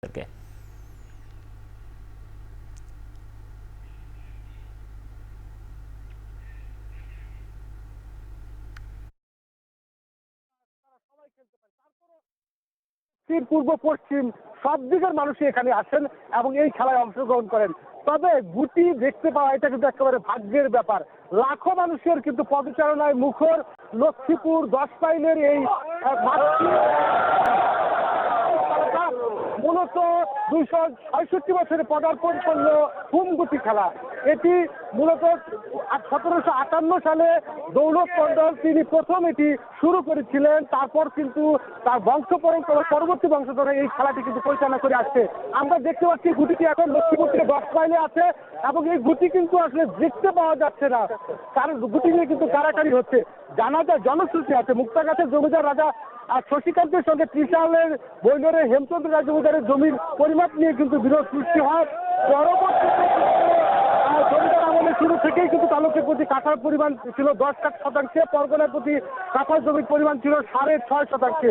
কে পূর্ব পশ্চিম সব দিকের মানুষই এখানে আসেন এবং এই খেলায় অংশগ্রহণ করেন। তবে গুটি দেখতে পাওয়া এটা কিন্তু একেবারে ভাগ্যের ব্যাপার। লাখো মানুষের কিন্তু পদচারণায় মুখর লক্ষ্মীপুর 10 মাইলের এই মাঠটি মূলত 266 বছরে পদার্পণ করলো হুমগুটি খেলা। এটি মূলত 1758 সালে দৌলত মন্ডল তিনি প্রথম এটি শুরু করেছিলেন। তারপর কিন্তু তার বংশ পরম্পরা পরবর্তী বংশধর এই খেলাটি কিন্তু পরিচালনা করে আসছে। আমরা দেখতে পাচ্ছি গুটিটি এখন লক্ষ্মীপুর থেকে 10 মাইলে আছে এবং এই গুটি কিন্তু আসলে দেখতে পাওয়া যাচ্ছে না, কারণ গুটি নিয়ে কিন্তু কারাকারি হচ্ছে। জানা যায় জনশ্রুতি আছে মুক্তাগাছের জমিদার রাজা আর শশীকান্তের সঙ্গে ত্রিশালের বৈনরে হেমচন্দ্র রায় জমিদারের জমির পরিমাপ নিয়ে কিন্তু বিরোধ সৃষ্টি হয়। পরবর্তীতে জমিদার আমলের শুরু থেকেই কিন্তু তালুকের প্রতি কাঠার পরিমাণ ছিল 10 শতাংশে, পরগনার প্রতি কাঠার জমির পরিমাণ ছিল 6.5%।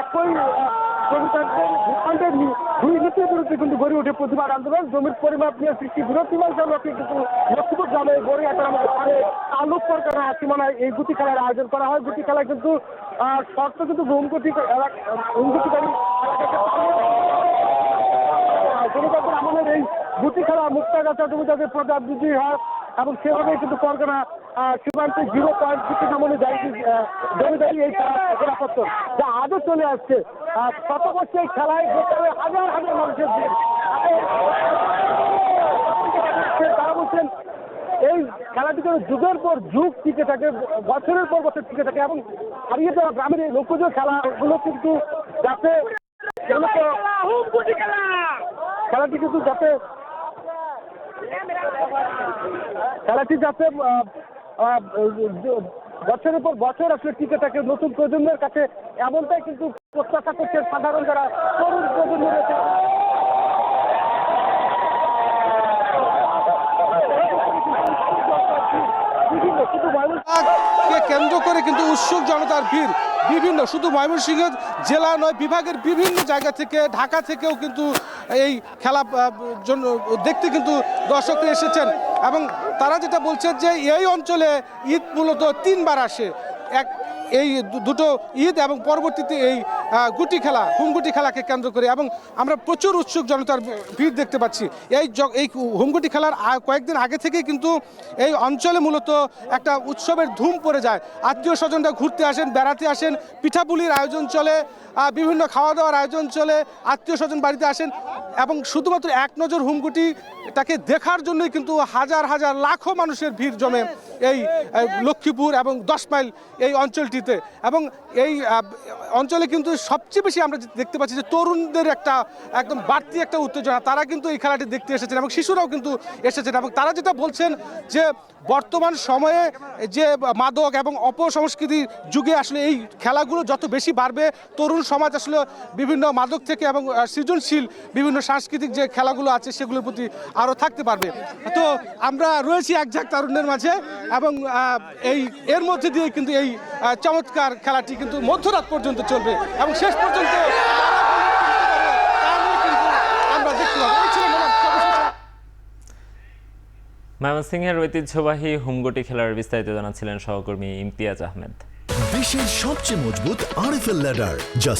একই জমিদারদের ভূখণ্ডের দুই নীতির বিরুদ্ধে কিন্তু গড়ে ওঠে প্রতিবাদ আন্দোলন। জমির পরিমাপ নিয়ে সৃষ্টি বিরোধী মঞ্চে কিন্তু লক্ষ্মীপুর গ্রামে গড়িয়াটার মধ্যে তালুক পরগনা সীমানায় এই গুটি খেলার আয়োজন করা হয়। গুটি খেলায় কিন্তু শর্ত কিন্তু হুমগুটিকারী জমিদারদের আমলের এই গুটি খেলা মুক্তাগাছা জমিদারদের প্রজাবৃদ্ধি হয় এবং সেভাবে কিন্তু পরগনা সীমান্তে 0.6 আমলে জমিদারি এই গোড়াপত্তর যা আজও চলে আসছে। শত বছর এই খেলায় হাজার হাজার মানুষের ভিড়। তারা বলছেন এই খেলাটি যেন যুগের পর যুগ টিকে থাকে, বছরের পর বছর টিকে থাকে এবং হারিয়ে যাওয়া গ্রামের এই লোকজ খেলাগুলো কিন্তু যাতে খেলাটি কিন্তু যাতে বছরের পর বছর আসলে টিকে থাকে নতুন প্রজন্মের কাছে, এমনটাই কিন্তু প্রত্যাশা করছে সাধারণ যারা তরুণ প্রজন্ম রয়েছে। কে কেন্দ্র করে কিন্তু উৎসুক জনতার ভিড় বিভিন্ন, শুধু ময়মনসিংহ জেলা নয় বিভাগের বিভিন্ন জায়গা থেকে, ঢাকা থেকেও কিন্তু এই খেলা জন্য দেখতে কিন্তু দর্শকরা এসেছেন এবং তারা যেটা বলছেন যে এই অঞ্চলে ঈদ মূলত 3 বার আসে, এই দুটো ঈদ এবং পরবর্তীতে এই গুটি খেলা হুমগুটি খেলাকে কেন্দ্র করে, এবং আমরা প্রচুর উৎসুক জনতার ভিড় দেখতে পাচ্ছি। এই হুমগুটি খেলার কয়েকদিন আগে থেকেই কিন্তু এই অঞ্চলে মূলত একটা উৎসবের ধুম পড়ে যায়। আত্মীয় স্বজনরা ঘুরতে আসেন, বেড়াতে আসেন, পিঠাপুলির আয়োজন চলে, বিভিন্ন খাওয়া দাওয়ার আয়োজন চলে, আত্মীয় স্বজন বাড়িতে আসেন এবং শুধুমাত্র এক নজর হুমগুটিটাকে দেখার জন্যই কিন্তু হাজার হাজার লাখো মানুষের ভিড় জমে এই লক্ষ্মীপুর এবং 10 মাইল এই অঞ্চলটিতে। এবং এই অঞ্চলে কিন্তু সবচেয়ে বেশি আমরা দেখতে পাচ্ছি যে তরুণদের একদম বাড়তি একটা উত্তেজনা, তারা কিন্তু এই খেলাটি দেখতে এসেছেন এবং শিশুরাও কিন্তু এসেছেন এবং তারা যেটা বলছেন যে বর্তমান সময়ে যে মাদক এবং অপসংস্কৃতির যুগে আসলে এই খেলাগুলো যত বেশি বাড়বে, তরুণ সমাজ আসলে বিভিন্ন মাদক থেকে এবং সৃজনশীল বিভিন্ন সাংস্কৃতিক যে খেলাগুলো আছে সেগুলোর প্রতি আরও থাকতে পারবে। তো আমরা রয়েছি এক ঝাঁক তারুণ্যের মাঝে এবং এর মধ্যে দিয়ে কিন্তু এই চমৎকার খেলাটি কিন্তু মধ্যরাত পর্যন্ত চলবে এবং শেষ পর্যন্ত আমরা দেখতে পাবো। ময়মনসিংহের ঐতিহ্যবাহী হুমগুটি খেলার বিস্তারিত জানাচ্ছিলেন সহকর্মী ইমতিয়াজ আহমেদ। বিশ্বের সবচেয়ে মজবুত আরএফএল ল্যাডার, যা